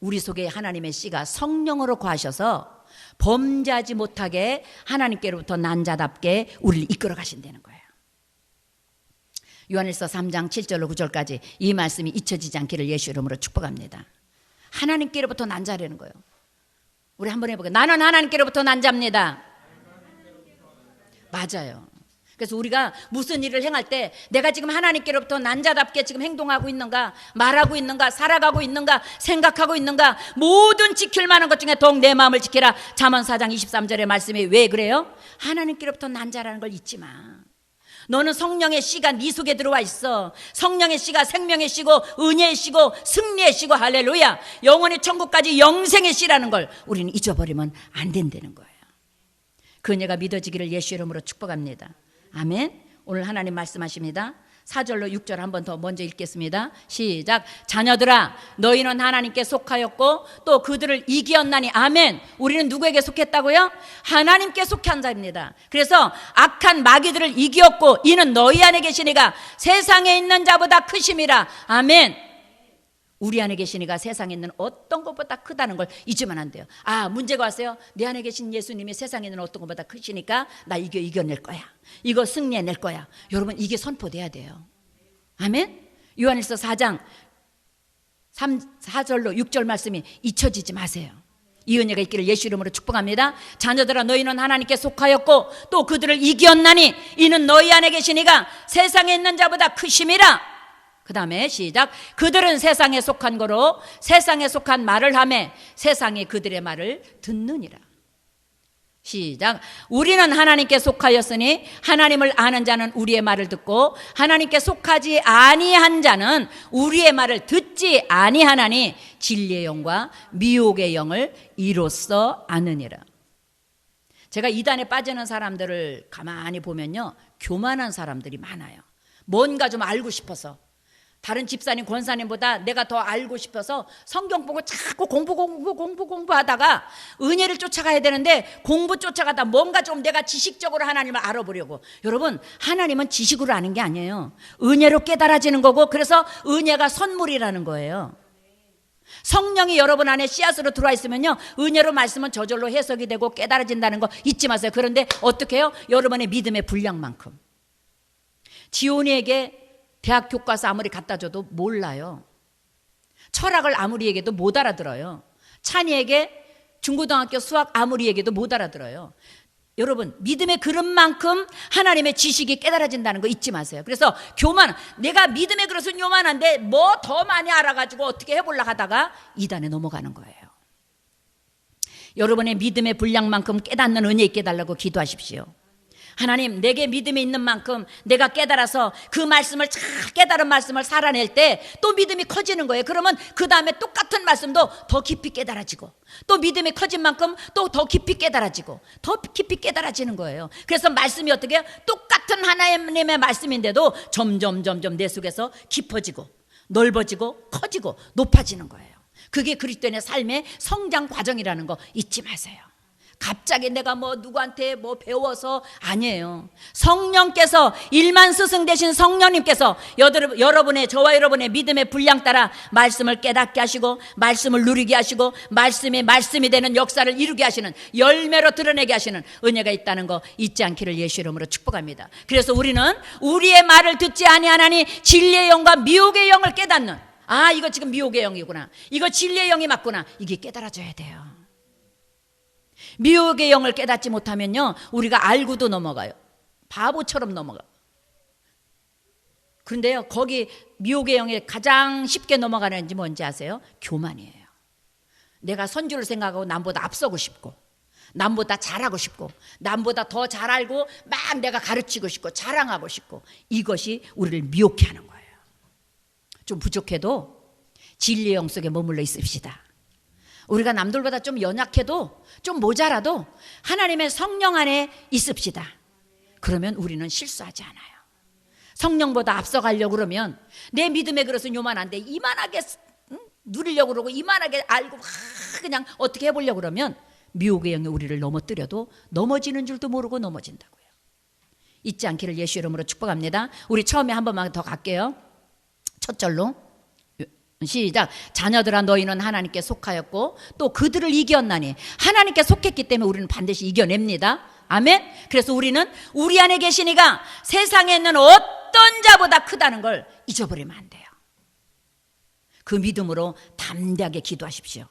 우리 속에 하나님의 씨가 성령으로 거하셔서 범죄하지 못하게 하나님께로부터 난 자답게 우리를 이끌어 가신다는 거예요. 요한일서 3장 7절로 9절까지 이 말씀이 잊혀지지 않기를 예수 이름으로 축복합니다. 하나님께로부터 난 자라는 거예요. 우리 한번 해볼게요. 나는 하나님께로부터 난 자입니다. 맞아요. 그래서 우리가 무슨 일을 행할 때 내가 지금 하나님께로부터 난 자답게 지금 행동하고 있는가, 말하고 있는가, 살아가고 있는가, 생각하고 있는가, 모든 지킬 만한 것 중에 더욱 내 마음을 지키라. 잠언 4장 23절의 말씀이 왜 그래요? 하나님께로부터 난 자라는 걸 잊지 마. 너는 성령의 씨가 네 속에 들어와 있어. 성령의 씨가 생명의 씨고 은혜의 씨고 승리의 씨고 할렐루야. 영원히 천국까지 영생의 씨라는 걸 우리는 잊어버리면 안 된다는 거예요. 그 은혜가 믿어지기를 예수 이름으로 축복합니다. 아멘. 오늘 하나님 말씀하십니다. 4절로 6절 한 번 더 먼저 읽겠습니다. 시작. 자녀들아, 너희는 하나님께 속하였고 또 그들을 이기었나니. 아멘. 우리는 누구에게 속했다고요? 하나님께 속한 자입니다. 그래서 악한 마귀들을 이기었고 이는 너희 안에 계시니가 세상에 있는 자보다 크심이라. 아멘. 우리 안에 계시니가 세상에 있는 어떤 것보다 크다는 걸 잊으면 안 돼요. 아, 문제가 왔어요. 내 안에 계신 예수님이 세상에 있는 어떤 것보다 크시니까 나 이겨낼 거야. 이거 승리해낼 거야. 여러분, 이게 선포돼야 돼요. 아멘. 요한일서 4장 4절로 6절 말씀이 잊혀지지 마세요. 이 은혜가 있기를 예수 이름으로 축복합니다. 자녀들아, 너희는 하나님께 속하였고 또 그들을 이기었나니 이는 너희 안에 계시니가 세상에 있는 자보다 크심이라. 그 다음에 시작. 그들은 세상에 속한 거로 세상에 속한 말을 하매 세상이 그들의 말을 듣느니라. 시작. 우리는 하나님께 속하였으니 하나님을 아는 자는 우리의 말을 듣고 하나님께 속하지 아니한 자는 우리의 말을 듣지 아니하나니 진리의 영과 미혹의 영을 이로써 아느니라. 제가 이단에 빠지는 사람들을 가만히 보면요, 교만한 사람들이 많아요. 뭔가 좀 알고 싶어서, 다른 집사님, 권사님보다 내가 더 알고 싶어서 성경 보고 자꾸 공부하다가 은혜를 쫓아가야 되는데 공부 쫓아가다 뭔가 좀 내가 지식적으로 하나님을 알아보려고. 여러분, 하나님은 지식으로 아는 게 아니에요. 은혜로 깨달아지는 거고, 그래서 은혜가 선물이라는 거예요. 성령이 여러분 안에 씨앗으로 들어와 있으면요, 은혜로 말씀은 저절로 해석이 되고 깨달아진다는 거 잊지 마세요. 그런데 어떻게 해요? 여러분의 믿음의 분량만큼. 지온이에게 대학 교과서 아무리 갖다 줘도 몰라요. 철학을 아무리 얘기해도 못 알아들어요. 찬이에게 중고등학교 수학 아무리 얘기해도 못 알아들어요. 여러분, 믿음의 그릇만큼 하나님의 지식이 깨달아진다는 거 잊지 마세요. 그래서 내가 믿음의 그릇은 요만한데 뭐 더 많이 알아가지고 어떻게 해보려고 하다가 이단에 넘어가는 거예요. 여러분의 믿음의 분량만큼 깨닫는 은혜 있게 달라고 기도하십시오. 하나님, 내게 믿음이 있는 만큼 내가 깨달아서 그 말씀을 잘 깨달은 말씀을 살아낼 때 또 믿음이 커지는 거예요. 그러면 그 다음에 똑같은 말씀도 더 깊이 깨달아지고, 또 믿음이 커진 만큼 또 더 깊이 깨달아지고, 더 깊이 깨달아지는 거예요. 그래서 말씀이 어떻게 해요? 똑같은 하나님의 말씀인데도 점점 내 속에서 깊어지고 넓어지고 커지고 높아지는 거예요. 그게 그리스도인의 삶의 성장 과정이라는 거 잊지 마세요. 갑자기 내가 뭐 누구한테 뭐 배워서 아니에요. 성령께서, 일만 스승 되신 성령님께서 여러분의, 저와 여러분의 믿음의 분량 따라 말씀을 깨닫게 하시고, 말씀을 누리게 하시고, 말씀이 되는 역사를 이루게 하시는, 열매로 드러내게 하시는 은혜가 있다는 거 잊지 않기를 예수 이름으로 축복합니다. 그래서 우리는 우리의 말을 듣지 아니하나니 진리의 영과 미혹의 영을 깨닫는, 이거 지금 미혹의 영이구나, 이거 진리의 영이 맞구나, 이게 깨달아져야 돼요. 미혹의 영을 깨닫지 못하면요, 우리가 알고도 넘어가요. 바보처럼 넘어가요. 그런데요, 거기 미혹의 영에 가장 쉽게 넘어가는 게 뭔지 아세요? 교만이에요. 내가 선주를 생각하고 남보다 앞서고 싶고, 남보다 잘하고 싶고, 남보다 더 잘 알고 막 내가 가르치고 싶고 자랑하고 싶고, 이것이 우리를 미혹해 하는 거예요. 좀 부족해도 진리의 영 속에 머물러 있읍시다. 우리가 남들보다 좀 연약해도, 좀 모자라도 하나님의 성령 안에 있읍시다. 그러면 우리는 실수하지 않아요. 성령보다 앞서가려고 그러면 내 믿음의 그릇은 요만한데 이만하게 누리려고 그러고, 이만하게 알고 그냥 어떻게 해보려고 그러면 미혹의 영이 우리를 넘어뜨려도 넘어지는 줄도 모르고 넘어진다고요. 잊지 않기를 예수 이름으로 축복합니다. 우리 처음에 한 번만 더 갈게요. 첫 절로 시작. 자녀들아, 너희는 하나님께 속하였고 또 그들을 이겼나니. 하나님께 속했기 때문에 우리는 반드시 이겨냅니다. 아멘. 그래서 우리는 우리 안에 계신 이가 세상에 있는 어떤 자보다 크다는 걸 잊어버리면 안 돼요. 그 믿음으로 담대하게 기도하십시오.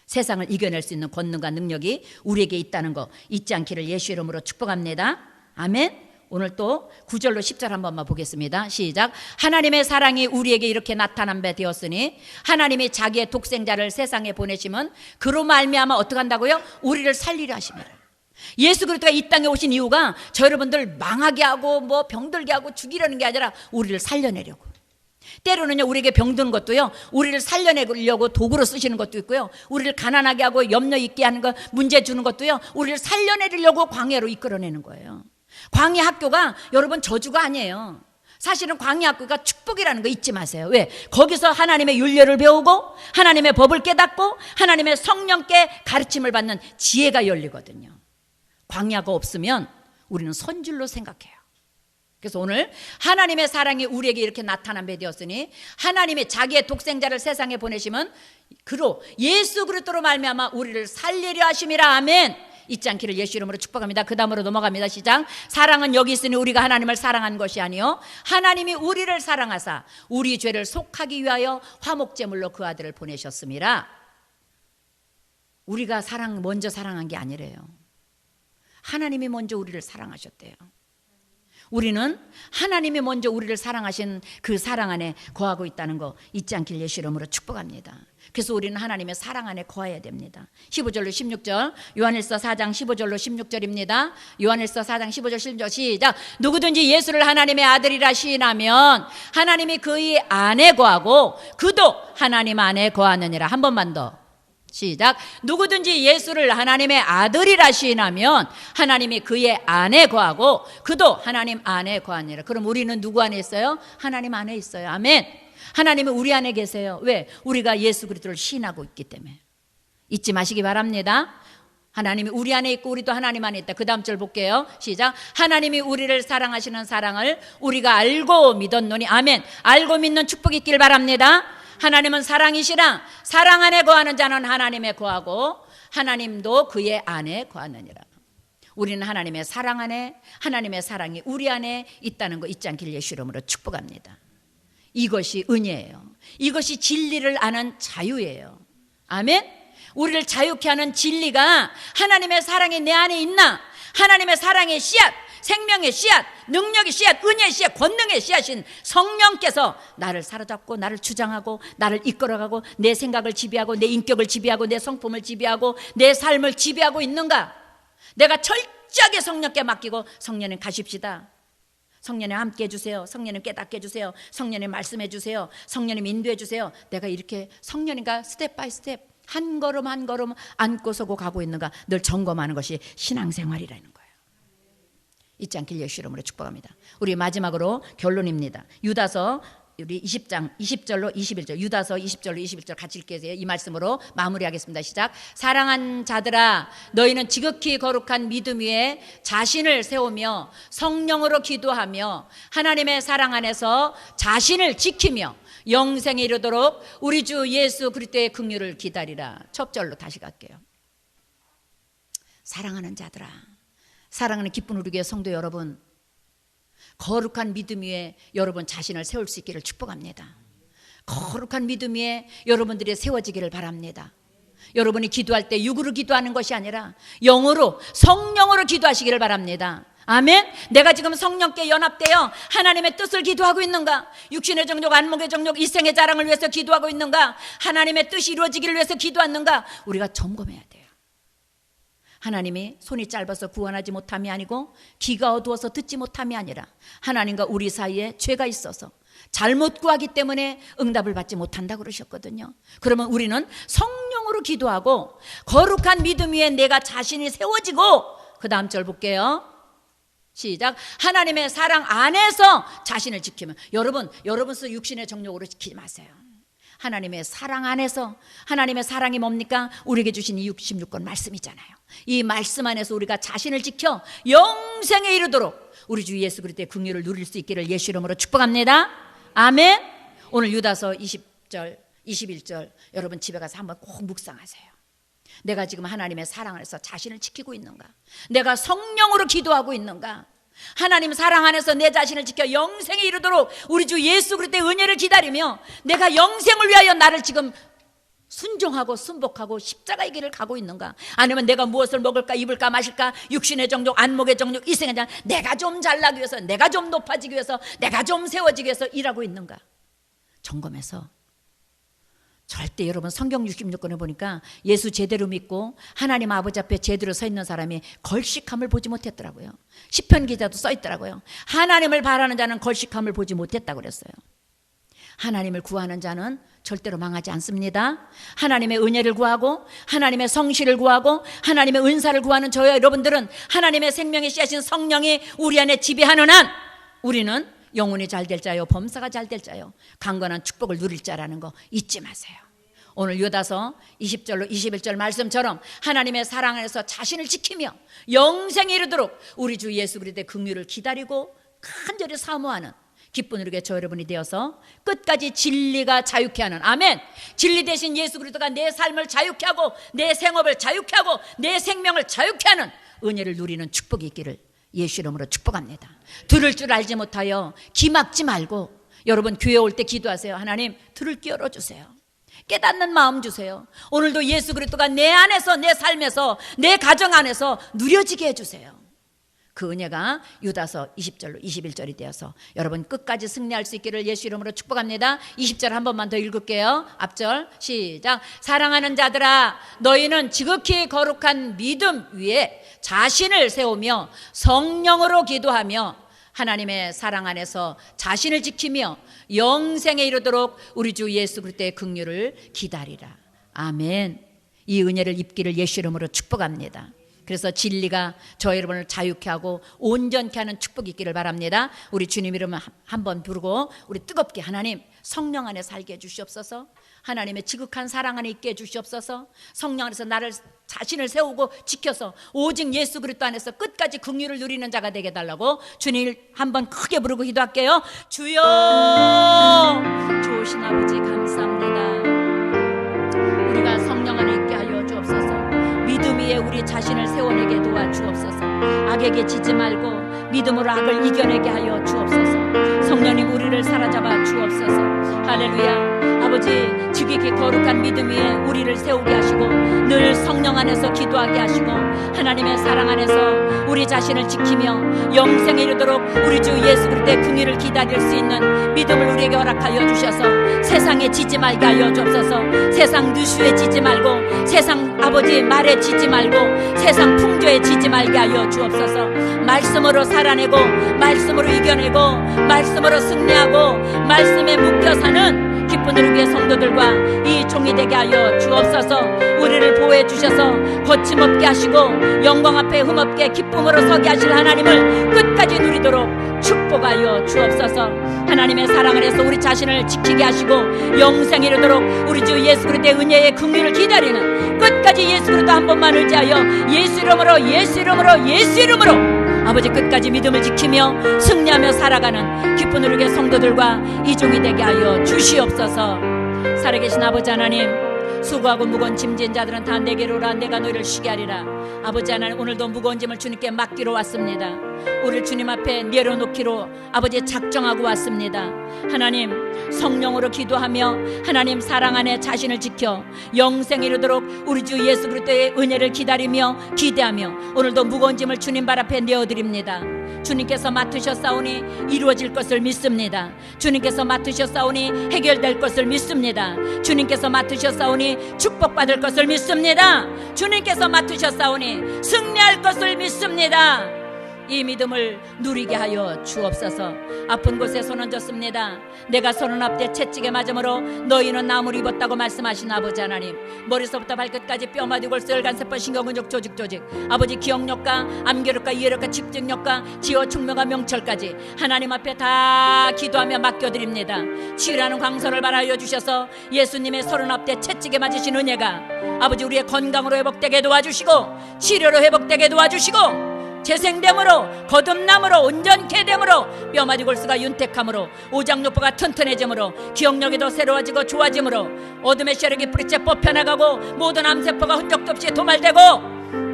세상을 이겨낼 수 있는 권능과 능력이 우리에게 있다는 거 잊지 않기를 예수 이름으로 축복합니다. 아멘. 오늘 또 9절로 10절 한 번만 보겠습니다. 시작. 하나님의 사랑이 우리에게 이렇게 나타난 바 되었으니 하나님이 자기의 독생자를 세상에 보내시면 그로 말미암아 어떻게 한다고요? 우리를 살리려 하십니다. 예수 그리스도가 이 땅에 오신 이유가 저 여러분들 망하게 하고 뭐 병들게 하고 죽이려는 게 아니라 우리를 살려내려고. 때로는요, 우리에게 병드는 것도요, 우리를 살려내려고 도구로 쓰시는 것도 있고요, 우리를 가난하게 하고 염려 있게 하는 거, 문제 주는 것도요, 우리를 살려내려고 광야로 이끌어내는 거예요. 광야 학교가 여러분 저주가 아니에요. 사실은 광야 학교가 축복이라는 거 잊지 마세요. 왜? 거기서 하나님의 윤례를 배우고 하나님의 법을 깨닫고 하나님의 성령께 가르침을 받는 지혜가 열리거든요. 광야가 없으면 우리는 선줄로 생각해요. 그래서 오늘 하나님의 사랑이 우리에게 이렇게 나타난 바 되었으니 하나님이 자기의 독생자를 세상에 보내시면 그로 예수 그리스도로 말미암아 우리를 살리려 하심이라. 아멘. 잊지 않기를 예수 이름으로 축복합니다. 그 다음으로 넘어갑니다. 시작. 사랑은 여기 있으니 우리가 하나님을 사랑한 것이 아니요 하나님이 우리를 사랑하사 우리 죄를 속하기 위하여 화목제물로 그 아들을 보내셨음이라. 우리가 먼저 사랑한 게 아니래요. 하나님이 먼저 우리를 사랑하셨대요. 우리는 하나님이 먼저 우리를 사랑하신 그 사랑 안에 거하고 있다는 거 잊지 않길 예수 이름으로 축복합니다. 그래서 우리는 하나님의 사랑 안에 거해야 됩니다. 15절로 16절, 요한일서 4장 15절로 16절입니다. 요한일서 4장 15절 16절 시작. 누구든지 예수를 하나님의 아들이라 시인하면 하나님이 그의 안에 거하고 그도 하나님 안에 거하느니라. 한 번만 더. 시작. 누구든지 예수를 하나님의 아들이라 시인하면 하나님이 그의 안에 거하고 그도 하나님 안에 거하니라. 그럼 우리는 누구 안에 있어요? 하나님 안에 있어요. 아멘. 하나님은 우리 안에 계세요. 왜? 우리가 예수 그리스도를 시인하고 있기 때문에. 잊지 마시기 바랍니다. 하나님이 우리 안에 있고 우리도 하나님 안에 있다. 그 다음 절 볼게요. 시작. 하나님이 우리를 사랑하시는 사랑을 우리가 알고 믿었노니. 아멘. 알고 믿는 축복이 있길 바랍니다. 하나님은 사랑이시라. 사랑 안에 거하는 자는 하나님에 거하고 하나님도 그의 안에 거하느니라. 우리는 하나님의 사랑 안에, 하나님의 사랑이 우리 안에 있다는 거 잊지 않기를 예수 이름으로 축복합니다. 이것이 은혜예요. 이것이 진리를 아는 자유예요. 아멘. 우리를 자유케 하는 진리가 하나님의 사랑이 내 안에 있나? 하나님의 사랑의 씨앗, 생명의 씨앗, 능력의 씨앗, 은혜의 씨앗, 권능의 씨앗인 성령께서 나를 사로잡고 나를 주장하고 나를 이끌어가고 내 생각을 지배하고 내 인격을 지배하고 내 성품을 지배하고 내 삶을 지배하고 있는가? 내가 철저하게 성령께 맡기고 성령님 가십시다. 성령님 함께 해주세요. 성령님 깨닫게 해주세요. 성령님 말씀해 주세요. 성령님 인도해 주세요. 내가 이렇게 성령님과 스텝 바이 스텝 한 걸음 한 걸음 안고 서고 가고 있는가 늘 점검하는 것이 신앙생활이라는 거예요. 잊지 않길 예수 이름으로 축복합니다. 우리 마지막으로 결론입니다. 유다서 우리 20장 20절로 21절 유다서 20절로 21절 같이 읽게요. 이 말씀으로 마무리하겠습니다. 시작. 사랑한 자들아 너희는 지극히 거룩한 믿음 위에 자신을 세우며 성령으로 기도하며 하나님의 사랑 안에서 자신을 지키며 영생에 이르도록 우리 주 예수 그리스도의 긍휼을 기다리라. 첫 절로 다시 갈게요. 사랑하는 자들아, 사랑하는 기쁜 우리 교회 성도 여러분, 거룩한 믿음 위에 여러분 자신을 세울 수 있기를 축복합니다. 거룩한 믿음 위에 여러분들이 세워지기를 바랍니다. 여러분이 기도할 때 육으로 기도하는 것이 아니라 영으로 성령으로 기도하시기를 바랍니다. 아멘. 내가 지금 성령께 연합되어 하나님의 뜻을 기도하고 있는가? 육신의 정욕, 안목의 정욕, 일생의 자랑을 위해서 기도하고 있는가? 하나님의 뜻이 이루어지기를 위해서 기도하는가? 우리가 점검해야 돼요. 하나님이 손이 짧아서 구원하지 못함이 아니고 귀가 어두워서 듣지 못함이 아니라 하나님과 우리 사이에 죄가 있어서 잘못 구하기 때문에 응답을 받지 못한다 그러셨거든요. 그러면 우리는 성령으로 기도하고 거룩한 믿음 위에 내가 자신이 세워지고, 그 다음 절 볼게요. 시작. 하나님의 사랑 안에서 자신을 지키면, 여러분 육신의 정욕으로 지키지 마세요. 하나님의 사랑 안에서, 하나님의 사랑이 뭡니까? 우리에게 주신 이 66권 말씀이잖아요. 이 말씀 안에서 우리가 자신을 지켜 영생에 이르도록 우리 주 예수 그리스도의 긍휼을 누릴 수 있기를 예수 이름으로 축복합니다. 아멘. 오늘 유다서 20절 21절 여러분 집에 가서 한번 꼭 묵상하세요. 내가 지금 하나님의 사랑 안에서 자신을 지키고 있는가? 내가 성령으로 기도하고 있는가? 하나님 사랑 안에서 내 자신을 지켜 영생에 이르도록 우리 주 예수 그리스도의 은혜를 기다리며 내가 영생을 위하여 나를 지금 순종하고 순복하고 십자가의 길을 가고 있는가? 아니면 내가 무엇을 먹을까 입을까 마실까 육신의 정욕 안목의 정욕 이생의 장 내가 좀 잘나기 위해서, 내가 좀 높아지기 위해서, 내가 좀 세워지기 위해서 일하고 있는가? 점검해서. 절대 여러분 성경 66권에 보니까 예수 제대로 믿고 하나님 아버지 앞에 제대로 서 있는 사람이 걸식함을 보지 못했더라고요. 시편 기자도 써 있더라고요. 하나님을 바라는 자는 걸식함을 보지 못했다고 그랬어요. 하나님을 구하는 자는 절대로 망하지 않습니다. 하나님의 은혜를 구하고 하나님의 성실을 구하고 하나님의 은사를 구하는 저와 여러분들은 하나님의 생명의 씨앗인 성령이 우리 안에 지배하는 한 우리는 영혼이 잘 될 자요 범사가 잘 될 자요 강건한 축복을 누릴 자라는 거 잊지 마세요. 오늘 유다서 20절로 21절 말씀처럼 하나님의 사랑 안에서 자신을 지키며 영생에 이르도록 우리 주 예수 그리스도의 긍휼을 기다리고 간절히 사모하는 기쁜 우리에게 저 여러분이 되어서 끝까지 진리가 자유케 하는, 아멘. 진리 대신 예수 그리스도가 내 삶을 자유케 하고 내 생업을 자유케 하고 내 생명을 자유케 하는 은혜를 누리는 축복이 있기를 예수 이름으로 축복합니다. 들을 줄 알지 못하여 기막지 말고 여러분 교회 올 때 기도하세요. 하나님 들을 귀 열어주세요. 깨닫는 마음 주세요. 오늘도 예수 그리스도가 내 안에서 내 삶에서 내 가정 안에서 누려지게 해주세요. 그 은혜가 유다서 20절로 21절이 되어서 여러분 끝까지 승리할 수 있기를 예수 이름으로 축복합니다. 20절 한 번만 더 읽을게요. 앞절 시작. 사랑하는 자들아 너희는 지극히 거룩한 믿음 위에 자신을 세우며 성령으로 기도하며 하나님의 사랑 안에서 자신을 지키며 영생에 이르도록 우리 주 예수 그리스도의 긍휼을 기다리라. 아멘. 이 은혜를 입기를 예수 이름으로 축복합니다. 그래서 진리가 저 여러분을 자유케 하고 온전케 하는 축복이 있기를 바랍니다. 우리 주님 이름을 한번 부르고 우리 뜨겁게 하나님 성령 안에 살게 해주시옵소서. 하나님의 지극한 사랑 안에 있게 해주시옵소서. 성령 안에서 나를 자신을 세우고 지켜서 오직 예수 그리스도 안에서 끝까지 긍휼을 누리는 자가 되게 해달라고 주님 한번 크게 부르고 기도할게요. 주여 좋으신 아버지 감사합니다. 우리가 성령 안에 있게 하여 주옵소서. 믿음 위에 우리 자신을 세워내게 도와주옵소서. 악에게 지지 말고 믿음으로 악을 이겨내게 하여 주옵소서. 성령님 우리를 사로잡아 주옵소서. 할렐루야. 아버지 지극히 거룩한 믿음 위에 우리를 세우게 하시고 늘 성령 안에서 기도하게 하시고 하나님의 사랑 안에서 우리 자신을 지키며 영생에 이르도록 우리 주 예수 그리스도의 긍휼을 기다릴 수 있는 믿음을 우리에게 허락하여 주셔서 세상에 지지 말게 하여 주옵소서. 세상 누수에 지지 말고 세상 아버지 말에 지지 말고 세상 풍조에 지지 말게 하여 주옵소서. 말씀으로 살아내고 말씀으로 이겨내고 말씀으로 승리하고 말씀에 묶여 사는 기쁜 우리의 성도들과 이 종이 되게 하여 주옵소서. 우리를 보호해 주셔서 거침없게 하시고 영광 앞에 흠없게 기쁨으로 서게 하실 하나님을 끝까지 누리도록 축복하여 주옵소서. 하나님의 사랑 안에서 우리 자신을 지키게 하시고 영생에 이르도록 우리 주 예수 그리스도의 은혜의 긍휼을 기다리는 끝까지 예수 그리스도 한 번만 의지하여 예수 이름으로 예수 이름으로 예수 이름으로 아버지 끝까지 믿음을 지키며 승리하며 살아가는 기쁜 우리의 성도들과 이 종이 되게 하여 주시옵소서. 살아계신 아버지 하나님, 수고하고 무거운 짐진 자들은 다 내게로 오라. 내가 너희를 쉬게 하리라. 아버지 하나님, 오늘도 무거운 짐을 주님께 맡기러 왔습니다. 우리를 주님 앞에 내려놓기로 아버지 작정하고 왔습니다. 하나님, 성령으로 기도하며 하나님 사랑 안에 자신을 지켜 영생에 이르도록 우리 주 예수 그리스도의 은혜를 기다리며 기대하며 오늘도 무거운 짐을 주님 발 앞에 내어드립니다. 주님께서 맡으셨사오니 이루어질 것을 믿습니다. 주님께서 맡으셨사오니 해결될 것을 믿습니다. 주님께서 맡으셨사오니 축복받을 것을 믿습니다. 주님께서 맡으셨사오니 승리할 것을 믿습니다. 이 믿음을 누리게 하여 주옵소서. 아픈 곳에 손 얹었습니다. 내가 손은 앞에 채찍에 맞음으로 너희는 나무를 입었다고 말씀하신 아버지 하나님, 머리서부터 발끝까지 뼈마디 골수혈 간세포 신경근육 조직 아버지 기억력과 암기력과 이해력과 집중력과 지어 충명과 명철까지 하나님 앞에 다 기도하며 맡겨드립니다. 치유라는 광선을 발하여 주셔서 예수님의 손은 앞에 채찍에 맞으신 은혜가 아버지 우리의 건강으로 회복되게 도와주시고 치료로 회복되게 도와주시고 재생됨으로 거듭남으로 온전케 됨으로 뼈마디 골수가 윤택함으로 오장육부가 튼튼해짐으로 기억력이 더 새로워지고 좋아짐으로 어둠의 세력이 뿌리째 뽑혀나가고 모든 암세포가 흔적도 없이 도말되고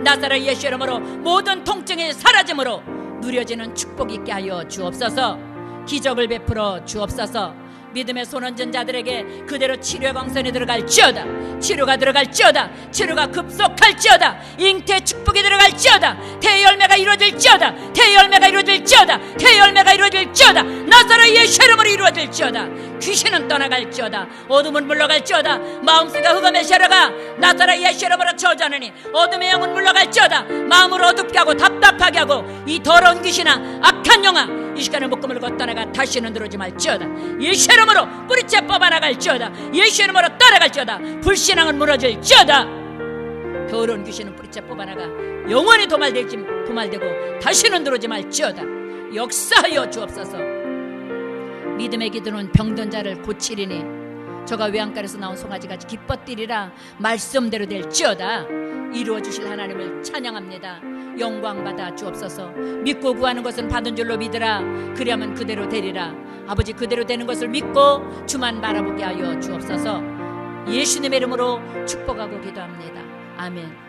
나사렛 예수 이름으로 모든 통증이 사라짐으로 누려지는 축복이 있게 하여 주옵소서. 기적을 베풀어 주옵소서. 믿음의 손 얹은 자들에게 그대로 치료의 광선이 들어갈지어다. 치료가 들어갈지어다. 치료가 급속할지어다. 잉태의 축복이 들어갈지어다. 대열매가 이루어질지어다. 대열매가 이루어질지어다. 대열매가 이루어질지어다. 나사렛 예수 이름으로 이루어질지어다. 귀신은 떠나갈지어다. 어둠은 물러갈지어다. 마음속에 흑암의 세력아 나사렛 예수 이름으로 저주하느니 어둠의 영은 물러갈지어다. 마음을 어둡게 하고 답답하게 하고 이 더러운 귀신아 악한 영아 이 시간에 목금을 걷다나가 다시는 들어오지 말지어다. 예수 이름으로 뿌리째 뽑아나갈지어다. 예수 이름으로 따라갈지어다. 불신앙은 무너질지어다. 더러운 귀신은 뿌리째 뽑아나가 영원히 도말되고 다시는 들어오지 말지어다. 역사하여 주옵소서. 믿음의 기도는 병든 자를 고치리니 저가 외양간에서 나온 송아지같이 기뻐 뛰리라. 말씀대로 될지어다. 이루어 주실 하나님을 찬양합니다. 영광 받아 주옵소서. 믿고 구하는 것은 받은 줄로 믿으라. 그리하면 그대로 되리라. 아버지 그대로 되는 것을 믿고 주만 바라보게 하여 주옵소서. 예수님의 이름으로 축복하고 기도합니다. 아멘.